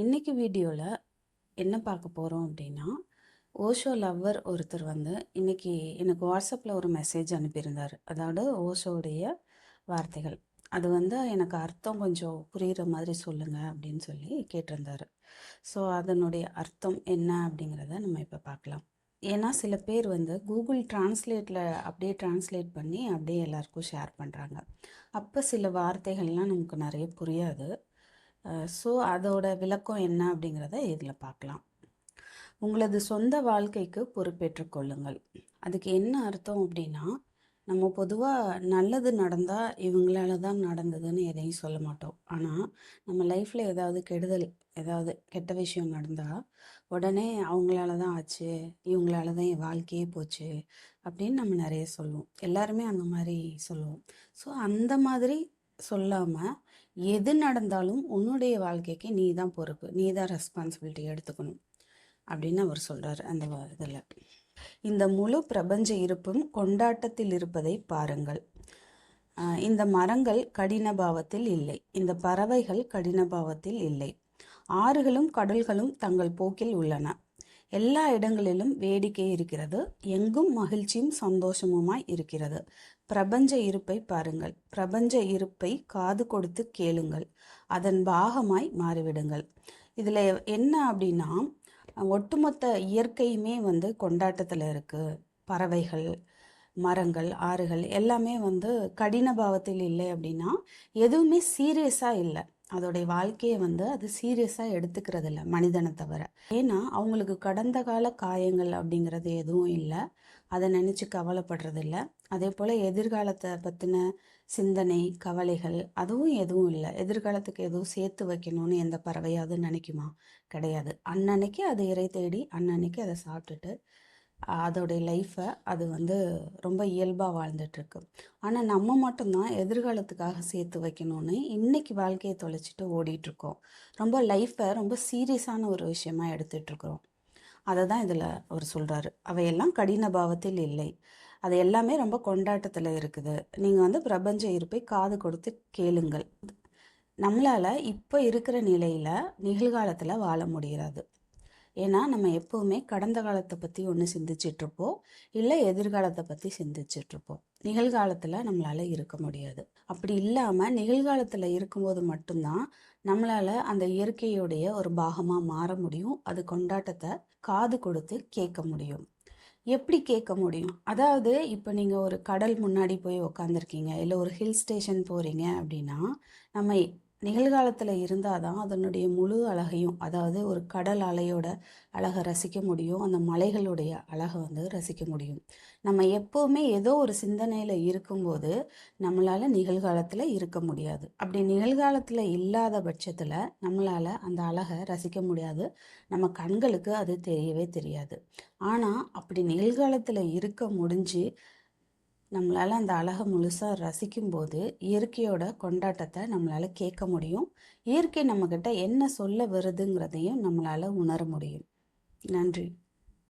இன்னைக்கு வீடியோவில் என்ன பார்க்க போகிறோம் அப்படின்னா, ஓஷோ லவ்வர் ஒருத்தர் வந்து இன்னைக்கு எனக்கு வாட்ஸ்அப்பில் ஒரு மெசேஜ் அனுப்பியிருந்தார். அதாவது ஓஷோவுடைய வார்த்தைகள் அது வந்து எனக்கு அர்த்தம் கொஞ்சம் புரிகிற மாதிரி சொல்லுங்கள் அப்படின்னு சொல்லி கேட்டிருந்தார். ஸோ அதனுடைய அர்த்தம் என்ன அப்படிங்கிறத நம்ம இப்போ பார்க்கலாம். ஏன்னா சில பேர் வந்து கூகுள் டிரான்ஸ்லேட்டில் அப்படியே டிரான்ஸ்லேட் பண்ணி அப்படியே எல்லாருக்கும் ஷேர் பண்ணுறாங்க. அப்போ சில வார்த்தைகள்லாம் நமக்கு நிறைய புரியாது. ஸோ அதோட விளக்கம் என்ன அப்படிங்கிறத இதில் பார்க்கலாம். உங்களது சொந்த வாழ்க்கைக்கு பொறுப்பேற்றுக் கொள்ளுங்கள். அதுக்கு என்ன அர்த்தம் அப்படின்னா, நம்ம பொதுவாக நல்லது நடந்தால் இவங்களால தான் நடந்ததுன்னு எதையும் சொல்ல மாட்டோம். ஆனால் நம்ம லைஃப்பில் ஏதாவது கெடுதல், ஏதாவது கெட்ட விஷயம் நடந்தால் உடனே அவங்களால தான் ஆச்சு, இவங்களால தான் என் வாழ்க்கையே போச்சு அப்படின்னு நம்ம நிறைய சொல்லுவோம். எல்லாருமே அந்த மாதிரி சொல்லுவோம். ஸோ அந்த மாதிரி சொல்லாமல், எது நடந்தாலும் உன்னுடைய வாழ்க்கைக்கு நீ தான் பொறுப்பு, நீ தான் ரெஸ்பான்சிபிலிட்டி எடுத்துக்கணும் அப்படின்னு அவர் சொல்கிறார் அந்த இதில். இந்த முழு பிரபஞ்ச இருப்பும் கொண்டாட்டத்தில் இருப்பதை பாருங்கள். இந்த மரங்கள் கடின பாவத்தில் இல்லை, இந்த பறவைகள் கடின பாவத்தில் இல்லை, ஆறுகளும் கடல்களும் தங்கள் போக்கில் உள்ளன, எல்லா இடங்களிலும் வேடிக்கை இருக்கிறது, எங்கும் மகிழ்ச்சியும் சந்தோஷமுமாய் இருக்கிறது. பிரபஞ்ச இருப்பை பாருங்கள், பிரபஞ்ச இருப்பை காது கொடுத்து கேளுங்கள், அதன் பாகமாய் மாறிவிடுங்கள். இதில் என்ன அப்படின்னா, ஒட்டுமொத்த இயற்கையுமே வந்து கொண்டாட்டத்தில் இருக்குது. பறவைகள், மரங்கள், ஆறுகள் எல்லாமே வந்து கடின பாவத்தில் இல்லை அப்படின்னா எதுவுமே சீரியஸாக இல்லை. அதோடைய வாழ்க்கையை வந்து அது சீரியஸாக எடுத்துக்கிறது இல்லை, மனிதனை தவிர. ஏன்னா அவங்களுக்கு கடந்த கால காயங்கள் அப்படிங்கிறது எதுவும் இல்லை, அதை நினச்சி கவலைப்படுறது இல்லை. அதே போல் எதிர்காலத்தை பற்றின சிந்தனை, கவலைகள் அதுவும் எதுவும் இல்லை. எதிர்காலத்துக்கு எதுவும் சேர்த்து வைக்கணும்னு எந்த பறவையாவது நினைக்குமா? கிடையாது. அன்னன்னைக்கு அது இறை தேடி அன்னன்னைக்கு அதை சாப்பிட்டுட்டு அதோடைய லைஃப்பை அது வந்து ரொம்ப இயல்பாக வாழ்ந்துட்டுருக்கு. ஆனால் நம்ம மட்டும்தான் எதிர்காலத்துக்காக சேர்த்து வைக்கணும்னு இன்றைக்கி வாழ்க்கையை தொலைச்சிட்டு ஓடிட்டுருக்கோம். ரொம்ப லைஃப்பை ரொம்ப சீரியஸான ஒரு விஷயமா எடுத்துகிட்ருக்குறோம். அதை தான் இதில் அவர் சொல்கிறாரு. அவையெல்லாம் கடின பாவத்தில் இல்லை, அது எல்லாமே ரொம்ப கொண்டாட்டத்தில் இருக்குது. நீங்கள் வந்து பிரபஞ்ச இருப்பை காது கொடுத்து கேளுங்கள். நம்மளால் இப்போ இருக்கிற நிலையில் நிகழ்காலத்தில் வாழ முடியாது. ஏன்னா நம்ம எப்போவுமே கடந்த காலத்தை பற்றி ஒன்று சிந்திச்சிட்ருப்போம், இல்லை எதிர்காலத்தை பற்றி சிந்திச்சிட்ருப்போம். நிகழ்காலத்தில் நம்மளால் இருக்க முடியாது. அப்படி இல்லாமல் நிகழ்காலத்தில் இருக்கும்போது மட்டும்தான் நம்மளால் அந்த இயற்கையுடைய ஒரு பாகமாக மாற முடியும். அது கொண்டாட்டத்தை காது கொடுத்து கேட்க முடியும். எப்படி கேட்க முடியும்? அதாவது இப்போ நீங்கள் ஒரு கடல் முன்னாடி போய் உக்காந்துருக்கீங்க, இல்லை ஒரு ஹில் ஸ்டேஷன் போகிறீங்க அப்படின்னா, நம்ம நிகழ்காலத்தில் இருந்தால் தான் அதனுடைய முழு அழகையும், அதாவது ஒரு கடல் அலையோட அழகை ரசிக்க முடியும், அந்த மலைகளுடைய அழகை வந்து ரசிக்க முடியும். நம்ம எப்போவுமே ஏதோ ஒரு சிந்தனையில் இருக்கும்போது நம்மளால் நிகழ்காலத்தில் இருக்க முடியாது. அப்படி நிகழ்காலத்தில் இல்லாத பட்சத்தில் நம்மளால் அந்த அழகை ரசிக்க முடியாது, நம்ம கண்களுக்கு அது தெரியவே தெரியாது. ஆனால் அப்படி நிகழ்காலத்தில் இருக்க முடிஞ்சு நம்மளால் அந்த அழகை முழுசாக ரசிக்கும்போது இயற்கையோட கொண்டாட்டத்தை நம்மளால் கேட்க முடியும். இயற்கை நம்மக்கிட்ட என்ன சொல்ல வருதுங்கிறதையும் நம்மளால் உணர முடியும். நன்றி.